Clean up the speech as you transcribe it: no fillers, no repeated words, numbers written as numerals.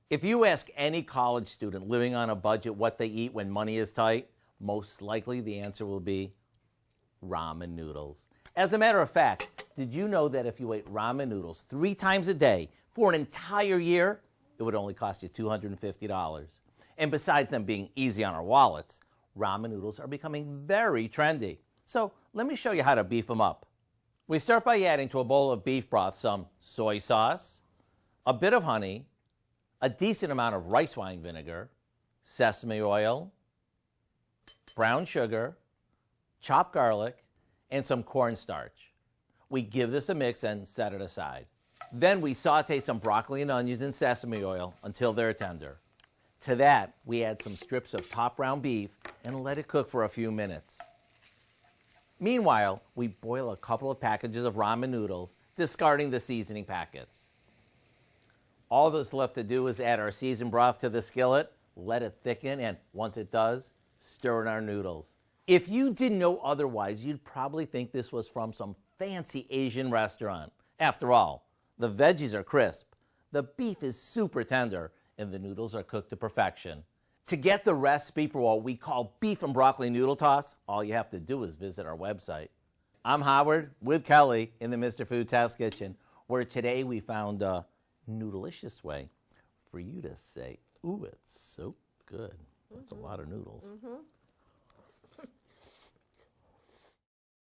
If you ask any college student living on a budget what they eat when money is tight, most likely the answer will be ramen noodles. As a matter of fact, did you know that if you ate ramen noodles 3 times a day for an entire year, it would only cost you $250? And besides them being easy on our wallets, ramen noodles are becoming very trendy. So let me show you how to beef them up. We start by adding to a bowl of beef broth some soy sauce, a bit of honey, a decent amount of rice wine vinegar, sesame oil, brown sugar, chopped garlic, and some cornstarch. We give this a mix and set it aside. Then we saute some broccoli and onions in sesame oil until they're tender. To that, we add some strips of top round beef and let it cook for a few minutes. Meanwhile, we boil a couple of packages of ramen noodles, discarding the seasoning packets. All that's left to do is add our seasoned broth to the skillet, let it thicken, and once it does, stir in our noodles. If you didn't know otherwise, you'd probably think this was from some fancy Asian restaurant. After all, the veggies are crisp, the beef is super tender, and the noodles are cooked to perfection. To get the recipe for what we call beef and broccoli noodle toss, all you have to do is visit our website. I'm Howard with Kelly in the Mr. Food Test Kitchen, where today we found a noodleicious way for you to say, ooh, it's so good. That's a lot of noodles.